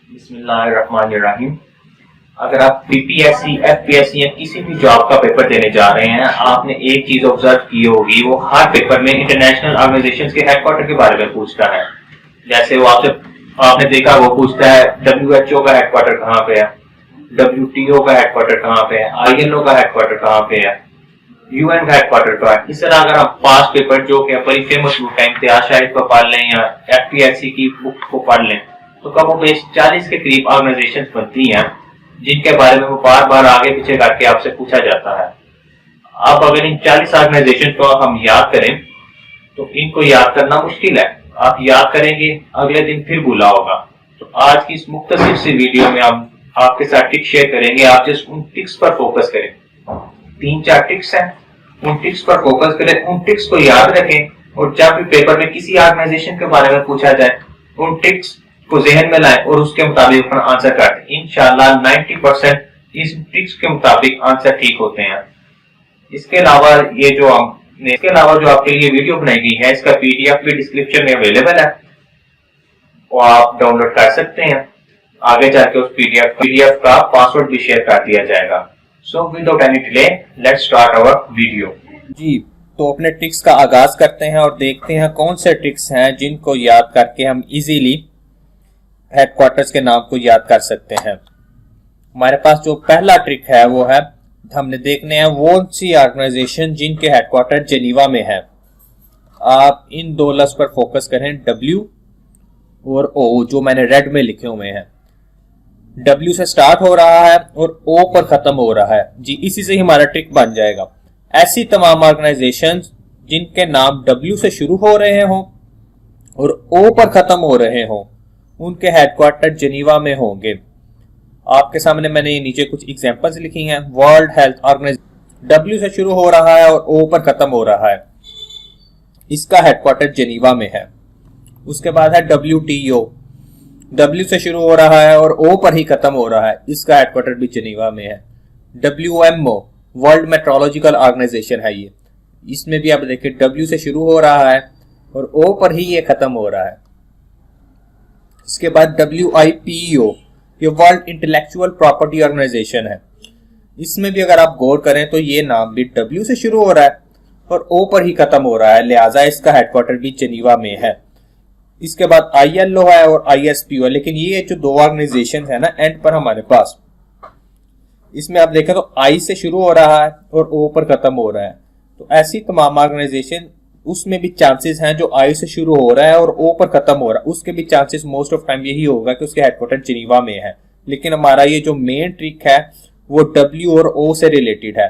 बिस्मिल्लाहिर्रहमानिर्रहीम। अगर आप बीपीएससी, एफपीएससी या किसी भी जॉब का पेपर देने जा रहे हैं, आपने एक चीज ऑब्जर्व की होगी, वो हर पेपर में इंटरनेशनल ऑर्गेनाइजेशंस के हेडक्वार्टर के बारे में पूछता है। जैसे वो आपने देखा, वो पूछता है डब्ल्यूएचओ का हेडक्वार्टर कहाँ पे है, डब्ल्यूटीओ का हेडक्वार्टर कहाँ पे है, आईएलओ का हेडक्वार्टर कहाँ पे है, यूएन का हेडक्वार्टर का है। इस तरह अगर आप पास्ट पेपर जो कि बड़ी फेमस बुक है, इम्तियाज शाहिद को पढ़ लें या एफपीएससी की बुक को पढ़ लें, तो कम बेश 40 के करीब ऑर्गेनाइजेशन बनती हैं जिनके बारे में वो बार बार आगे पीछे करके आपसे पूछा जाता है। अब अगर इन 40 ऑर्गेनाइजेशन को हम याद करें तो इनको याद करना मुश्किल है। आप याद करेंगे, अगले दिन फिर भूला होगा। तो आज की इस मुख्तसर सी वीडियो में हम आपके साथ टिक्स शेयर करेंगे। आप जस्ट उन टिक्स पर फोकस करें। 3-4 टिक्स हैं, उन टिक्स पर फोकस करें, उन टिक्स को याद रखें और जब भी पेपर में किसी ऑर्गेनाइजेशन के बारे में पूछा जाए, उन टिक्स को जहन में लाएं और उसके मुताबिक अपना आंसर कर दें। इंशाल्लाह 90% इस टिक्स के मुताबिक आंसर ठीक होते हैं। इसके अलावा जो आपके लिए वीडियो बनाई गई है, इसका पीडीएफ भी डिस्क्रिप्शन में अवेलेबल है, वो आप डाउनलोड कर सकते हैं। आगे जाके उस पीडीएफ का पासवर्ड भी शेयर कर दिया जाएगा। So without any delay, let's start our video. जी, तो अपने ट्रिक्स का आगाज करते हैं और देखते हैं कौन से ट्रिक्स हैं जिनको याद करके हम इजीली हेडक्वार्टर्स के नाम को याद कर सकते हैं। हमारे पास जो पहला ट्रिक है वो है, हमने देखने हैं वो सी ऑर्गेनाइजेशन जिनके हेडक्वार्टर जेनीवा में है। आप इन दो लफ्ज पर फोकस करें, डब्ल्यू और ओ, जो मैंने रेड में लिखे हुए हैं। W से स्टार्ट हो रहा है और O पर खत्म हो रहा है। जी, इसी से ही हमारा ट्रिक बन जाएगा। ऐसी तमाम ऑर्गेनाइजेशंस जिनके नाम W से शुरू हो रहे हों और O पर खत्म हो रहे हों, उनके हेडक्वार्टर जेनीवा में होंगे। आपके सामने मैंने ये नीचे कुछ एग्जांपल्स लिखी हैं। वर्ल्ड हेल्थ ऑर्गेनाइजेशन W से शुरू हो रहा है और O पर खत्म हो रहा है, इसका हेडक्वार्टर जेनीवा में है। उसके बाद है WTO, W से शुरू हो रहा है और O पर ही खत्म हो रहा है, इसका हेडक्वार्टर भी जेनीवा में है। WMO, वर्ल्ड मेट्रोलॉजिकल ऑर्गेनाइजेशन है ये, इसमें भी आप देखिए W से शुरू हो रहा है और O पर ही ये खत्म हो रहा है। इसके बाद WIPO, ये वर्ल्ड इंटेलेक्चुअल प्रॉपर्टी ऑर्गेनाइजेशन है। इसमें भी अगर आप गौर करें तो ये नाम भी W से शुरू हो रहा है और O पर ही खत्म हो रहा है, लिहाजा इसका हेडक्वार्टर भी जेनीवा में है। इसके बाद ILO है और ISPO है, लेकिन ये जो दो ऑर्गेनाइजेशन है ना एंड पर हमारे पास, इसमें आप देखें तो I से शुरू हो रहा है और O पर खत्म हो रहा है। तो ऐसी तमाम ऑर्गेनाइजेशन, उसमें भी चांसेस हैं जो I से शुरू हो रहा है और O पर खत्म हो रहा है, उसके भी चांसेस मोस्ट ऑफ टाइम यही होगा कि उसके हेडक्वार्टर जेनीवा में है। लेकिन हमारा ये जो मेन ट्रिक है वो W और O से रिलेटेड है।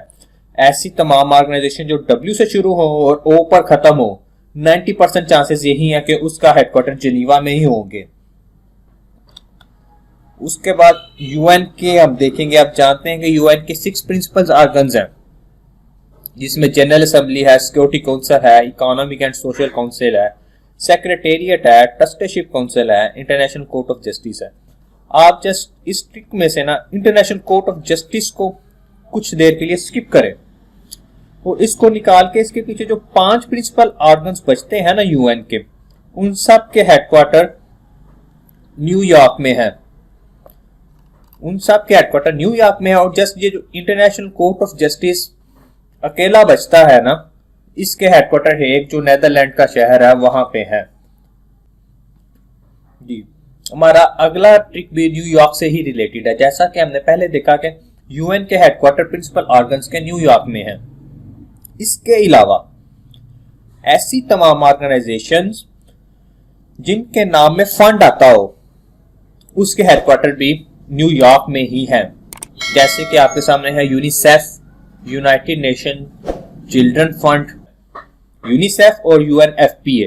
ऐसी तमाम ऑर्गेनाइजेशन जो W से शुरू हो और O पर खत्म हो, 90% चांसेस यही है कि उसका हेडक्वार्टर जेनीवा में ही होंगे। उसके बाद यूएन के हम देखेंगे। आप जानते हैं कि यूएन के 6 प्रिंसिपल ऑर्गन्स हैं, जिसमें जनरल असेंबली है, सिक्योरिटी काउंसिल है, इकोनॉमिक एंड सोशल काउंसिल है, सेक्रेटेरिएट है, ट्रस्टीशिप काउंसिल है, इंटरनेशनल कोर्ट ऑफ जस्टिस है। आप जस्ट इस ट्रिक में से ना इंटरनेशनल कोर्ट ऑफ जस्टिस को कुछ देर के लिए स्किप करें और इसको निकाल के इसके पीछे जो 5 प्रिंसिपल ऑर्गन्स बचते हैं ना यूएन के, उन सब के हेडक्वार्टर न्यूयॉर्क में है। उन सब के हेडक्वार्टर न्यूयॉर्क में है और जस्ट ये जो इंटरनेशनल कोर्ट ऑफ जस्टिस अकेला बचता है ना, इसके हेडक्वार्टर है एक जो नेदरलैंड का शहर है, वहां पे है। जी, हमारा अगला ट्रिक भी न्यूयॉर्क से ही रिलेटेड है। जैसा कि हमने पहले देखा कि यूएन के हेडक्वार्टर प्रिंसिपल ऑर्गन्स के न्यूयॉर्क में है। इसके अलावा ऐसी तमाम ऑर्गेनाइजेशंस जिनके नाम में फंड आता हो, उसके हेडक्वार्टर भी न्यूयॉर्क में ही हैं। जैसे कि आपके सामने है UNICEF, United nation children fund, UNICEF और यूएनएफपीए,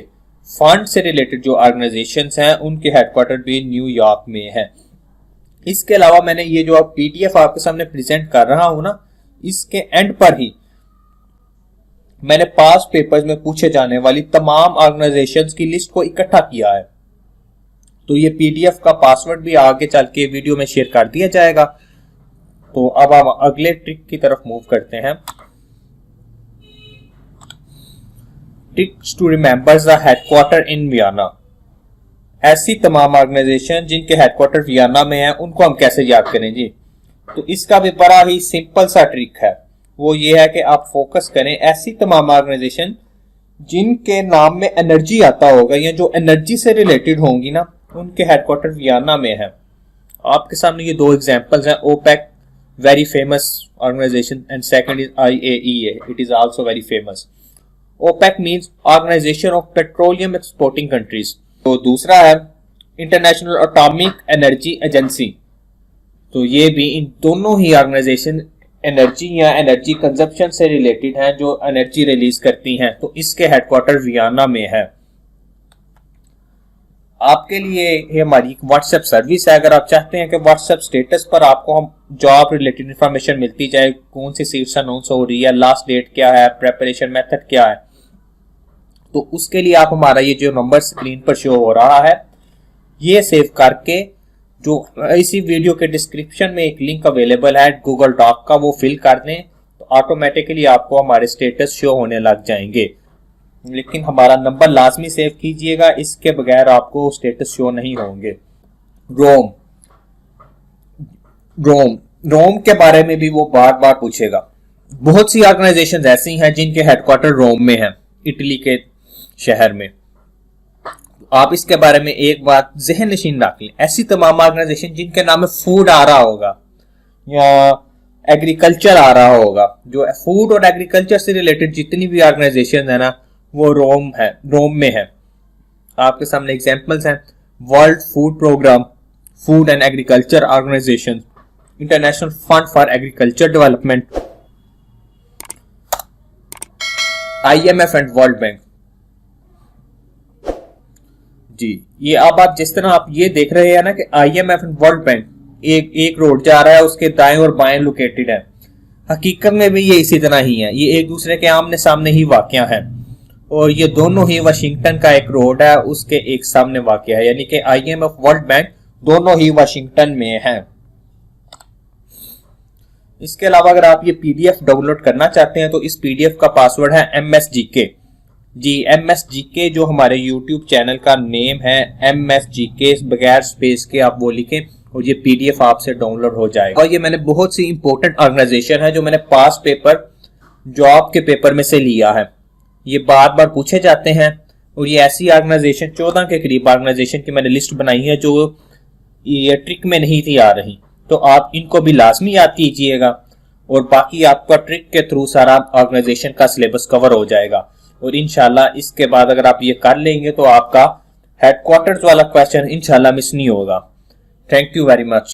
फंड से रिलेटेड जो ऑर्गेनाइजेशंस हैं उनके हेडक्वार्टर भी न्यूयॉर्क में है। इसके अलावा मैंने ये जो पीडीएफ आपके सामने प्रेजेंट कर रहा हूं ना, इसके एंड पर ही मैंने पास्ट पेपर्स में पूछे जाने वाली तमाम ऑर्गेनाइजेशंस की लिस्ट को इकट्ठा किया है। तो ये पीडीएफ का पासवर्ड भी आगे चल के वीडियो में शेयर कर दिया जाएगा। तो अब हम अगले ट्रिक की तरफ मूव करते हैं। Tricks to remember the headquarter in Vienna. ऐसी तमाम ऑर्गेनाइजेशन जिनके हेडक्वार्टर वियना में है उनको हम कैसे याद करें जी। तो इसका भी बड़ा ही सिंपल सा ट्रिक है, वो ये है कि आप फोकस करें ऐसी तमाम ऑर्गेनाइजेशन जिनके नाम में एनर्जी आता होगा या जो एनर्जी से रिलेटेड होंगी ना, उनके हेडक्वार्टर वियना में है। आपके सामने ये दो एग्जांपल्स हैं। OPEC, very famous organization, and second is IAEA, it is also very famous. OPEC means organization of petroleum exporting countries. तो दूसरा है इंटरनेशनल एटॉमिक एनर्जी एजेंसी। तो ये भी इन दोनों ही ऑर्गेनाइजेशन एनर्जी या एनर्जी कंजप्शन से रिलेटेड हैं, जो एनर्जी रिलीज करती हैं। तो इसके हेडक्वार्टर वियना में है। आपके लिए ये हमारी व्हाट्सएप सर्विस है। अगर आप चाहते हैं कि व्हाट्सएप स्टेटस पर आपको हम जॉब रिलेटेड इंफॉर्मेशन मिलती जाए, कौन सी सीट्स अनाउंस हो रही है, लास्ट डेट क्या है, प्रेपरेशन मेथड क्या है, तो उसके लिए आप हमारा ये जो नंबर स्क्रीन पर शो हो रहा है ये सेव करके, जो इसी वीडियो के डिस्क्रिप्शन में एक लिंक अवेलेबल है गूगल डॉक का, वो फिल कर दें तो ऑटोमेटिकली आपको हमारे स्टेटस शो होने लग जाएंगे। लेकिन हमारा नंबर लाजमी सेव कीजिएगा, इसके बगैर आपको स्टेटस शो नहीं होंगे। रोम के बारे में भी वो बार बार पूछेगा। बहुत सी ऑर्गेनाइजेशंस ऐसी हैं जिनके हेडक्वार्टर रोम में है, इटली के शहर में। आप इसके बारे में एक बात जहन नशीन रख लें, ऐसी तमाम ऑर्गेनाइजेशन जिनके नाम में फूड आ रहा होगा या एग्रीकल्चर आ रहा होगा, जो फूड और एग्रीकल्चर से रिलेटेड जितनी भी ऑर्गेनाइजेशन है ना, वो रोम में है। आपके सामने एग्जांपल्स हैं World Food Programme, Food and Agriculture Organisation, International Fund for Agriculture Development, IMF and World Bank. जी, ये अब आप जिस तरह आप ये देख रहे हैं ना कि IMF एंड वर्ल्ड बैंक एक रोड जा रहा है, उसके दाएं और बाएं लोकेटेड है। हकीकत में भी ये इसी तरह ही है, ये एक दूसरे के आमने सामने ही वाक़या है, और ये दोनों ही वाशिंगटन का एक रोड है, उसके एक सामने वाक़या है, यानी कि IMF वर्ल्ड बैंक दोनों ही वाशिंगटन में है। इसके अलावा अगर आप ये PDF डाउनलोड करना चाहते हैं तो इस PDF का पासवर्ड है MSGK। जी, MSGK जो हमारे YouTube चैनल का नेम है, MSGK बगैर स्पेस के आप वो लिखें और ये PDF आपसे डाउनलोड हो जाएगा। और ये मैंने बहुत सी इंपॉर्टेंट ऑर्गेनाइजेशन है जो मैंने पास पेपर जॉब के पेपर में से लिया है, ये बार बार पूछे जाते हैं। और ये ऐसी ऑर्गेनाइजेशन 14 के करीब ऑर्गेनाइजेशन की मैंने लिस्ट बनाई है जो ये ट्रिक में नहीं थी आ रही, तो आप इनको भी लाजमी याद कीजिएगा और बाकी आपका ट्रिक के थ्रू सारा ऑर्गेनाइजेशन का सिलेबस कवर हो जाएगा। और इंशाल्लाह इसके बाद अगर आप ये कर लेंगे तो आपका हेडक्वार्टर्स वाला क्वेश्चन इंशाल्लाह मिस नहीं होगा। Thank you very much.